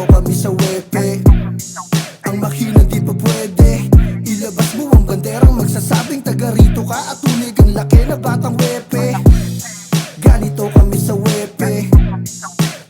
Ganito kami sa wepe. Ang makina di pa pwede. Ilabas mo ang banderang magsasabing taga rito ka at tulig ang laki na batang wepe. Ganito kami sa wepe.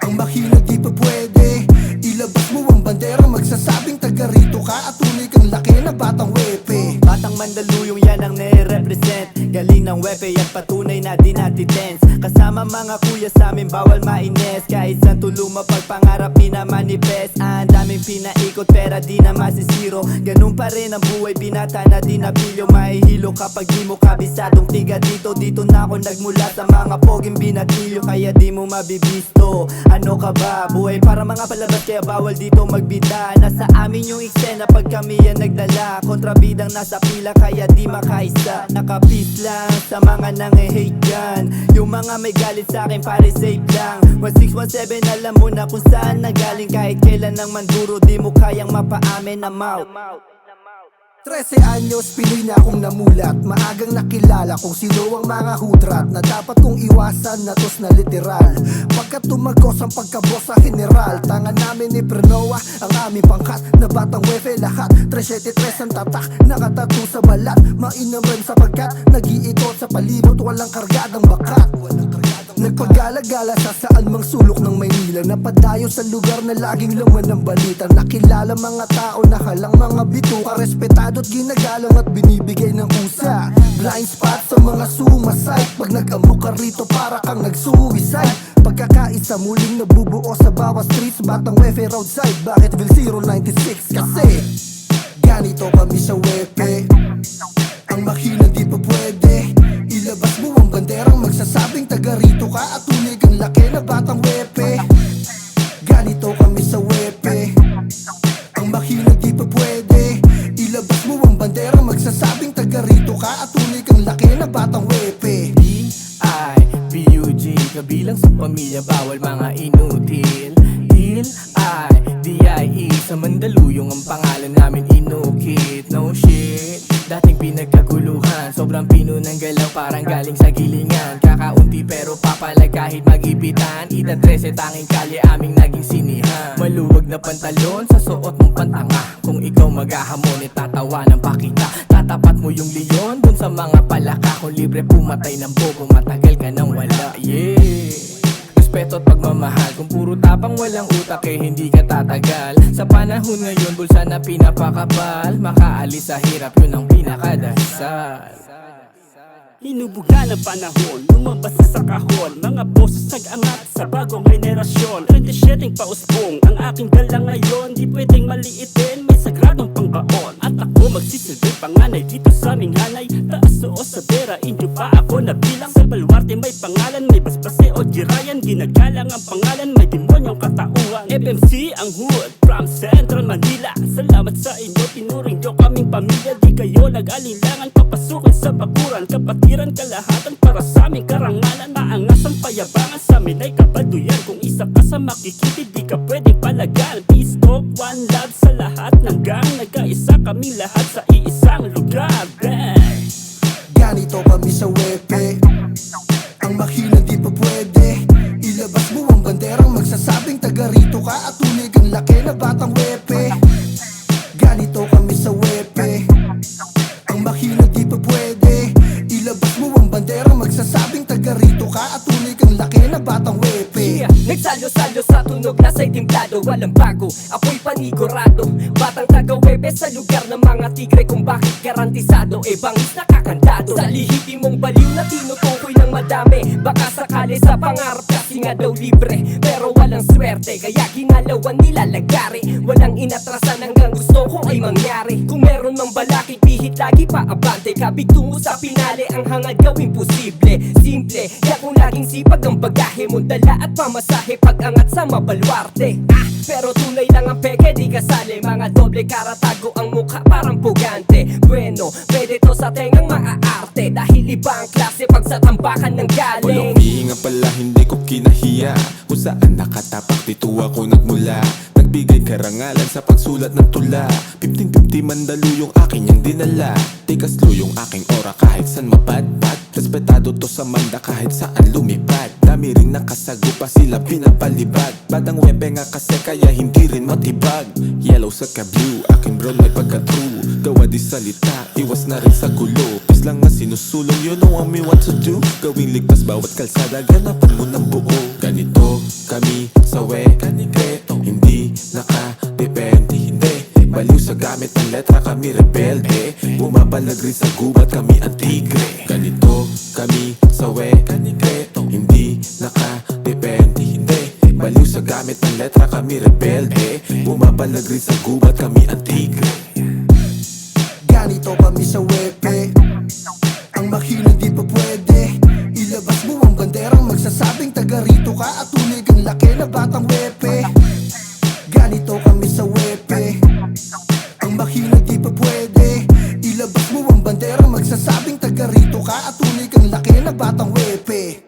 Ang makina di pa pwede. Ilabas mo ang banderang magsasabing taga rito ka at tulig ang laki na batang wepe. Batang Mandaluyong yan ang nire-represent. Galing ng wepe at patunay na di natitense. Kasama mga kuya sa amin bawal maines. Kahit saan tulong mapagpangarap minamanifest. Ang daming pinaikot pera di na masisiro. Ganun pa rin ang buhay binata na di napilyo. Mahihilo kapag di mo kabisadong tiga dito. Dito na ako nagmula sa mga poging binatilyo. Kaya di mo mabibisto. Ano ka ba? Buhay para mga palabas kaya bawal dito magbida. Nasa amin yung eksena pag kami yan nagdala. Kontrabidang nasa pila kaya di makaisa. Nakapis lang sa mga nange-hate dyan. Yung mga may galit sa akin pare safe lang. 1617 alam mo na kung saan nagaling. Kahit kailan ang manduro di mo kayang mapaamin na mouth. 13 anyos, Pinoy na akong namulat. Maagang nakilala kung sino ang mga hudrat na dapat kong iwasan na tos na literal. Pagkat tumagos ang pagkabos sa general, tangan namin ni Prenoa ang aming pangkat na batang wefe lahat. 373 ang tatak, nakatato sa balat. Mainam rin sapagkat nag-iikot sa palibot, walang kargadang bakat. Nagpagala-gala sa saan mang sulok ng Maynila. Napadayo sa lugar na laging laman ng balita. Nakilala mga tao na halang mga bituka. Respetado't ginagalang at binibigay ng usa. Blind spot sa mga sumasay. Pag nag-amok ka rito para kang nag-suicide. Pagkakaisa muling nabubuo sa bawat streets. Batang wefe roadside. Bakit Vil 096? Kasi ganito kami sa wepe. Ang makina di pa pwede. Ilabas mo ang banderang magsasabing taga rito ka at tulig ang laki na batang wepe. Ganito kami sa wepe. Ang makina di pa pwede. Ilabas mo ang banderang magsasabing taga rito ka at tulig ang laki na batang wepe. D-I-B-U-G kabilang sa pamilya bawal mga inutil. D-I-E sa Mandaluyong ang pangalan namin inukit. No shit, dating pinagkaguluhan. Sobrang pino ng galaw parang galing sa gilingan. Kakaunti pero papalag kahit magipitan. Ida 13 tanging kalye aming naging sinihan. Maluwag na pantalon sa suot mong pantanga. Kung ikaw maghahamon itatawanan pa kita. Tatapat mo yung leon dun sa mga palaka. Kung libre pumatay ng bobo matagal ka nang wala. Yeah, respeto at pagmamahal. Kung puro tapang walang utak eh hindi ka tatagal. Sa panahon ngayon bulsa na pinapakapal. Makaalis sa hirap yun ang pinakadasal. Hinubugan ang panahon, lumabas sa kahon. Mga boses nag-angat sa bagong henerasyon. 27 pausbong, ang aking dala ngayon. Di pwedeng maliitin, may sagradong pangbaon. At ako magsisilbing panganay dito sa aming hanay. Taas o sa bera, inyo pa ako nabilang. Sa baluarte may pangalan, may basbase o girayan. Ginagalang ang pangalan, may demonyong katauhan. FMC ang hood, from Central Manila. Salamat sa inyo, tinuring nyo kaming pamilya. Di kayo nag-alinlangan, papasukin sa bakuran. Kapatiran kalahatan para sa aming karangalan. Maangas ang payabangan, sa amin ay kabaduyan. Kung isa ka sa makikitid, di ka pwedeng palagal. Peace, hope, one love sa lahat ng gang. Nagkaisa kami lahat sa iisang lugar. Bang! Ganito kami sa wepe. Ang makina di pa pwede. Ilabas mo ang banderang magsasabing taga rito ka at tulig ang laki na batang wepe. Ganito kami sa wepe. Ang makina di pa pwede. Ilabas mo ang banderang magsasabing taga rito ka at tulig ang laki na batang wepe. Nagsalyo-salyo sa tunog na sa'y timplado. Walang bago, ako'y panigurado. Batang taga-webe sa lugar ng mga tigre. Kung bakit garantisado, eh bangis nakakandado. Sa lihiti mong baliw na tinutukoy ng madami. Baka sakali sa pangarap kasi nga daw libre. Pero walang swerte, kaya ginalawan nila lagari. Walang inatrasan hanggang gusto ko ay mangyari. Kung meron mang balakid, pihit lagi pa abante. Kabig tungo sa pinali, ang hangad gawing posible. Simple, kaya kung laging sipag ang bagahe mo, dala at pamasahe pag-angat sa mabaluarte. Pero tunay lang ang peke, di kasali. Mga doble karatago ang mukha parang pugante. Bueno, pwede to sa tengang maaarte. Dahil iba ang klase pag sa tambakan ng galing. Walang hihinga pala, hindi ko kinahiya. Kung saan nakatapak, dito ako nagmula. Nagbigay May karangalan sa pagsulat ng tula 50-50 mandalo yung aking yung dinala Tikas yung aking ora kahit san mapadpad Respetado to sa manda kahit saan lumipad Dami rin nakasagupa sila pinapalibag Badang wepe nga kasi kaya hindi rin matibag Yellow sa ka-blue, aking brown may pagka-true Gawa di salita, iwas na rin sa gulo Pis lang nga sinusulong, you know what me what to do Gawing ligtas bawat kalsada, ganapan mo ng buo Ganito kami sa wekreto Hindi nakadepende, hindi Baliw sa gamit ng letra kami rebelde Bumabalag rin sa gubat kami ang tigre Ganito kami sa wekreto Hindi nakadepende, hindi Baliw sa gamit ng letra kami rebelde Bumabalag rin sa gubat kami ang tigre Ganito kami sa wepe Ang mahina di pa pwede Ilabas mo ang banderang magsasabing taga rito ka At tulig ang laki na batang wepe Ganito kami sa wepe Ang mahina di pa pwede Ilabas mo ang banderang magsasabing taga rito ka At tulig ang laki na batang wepe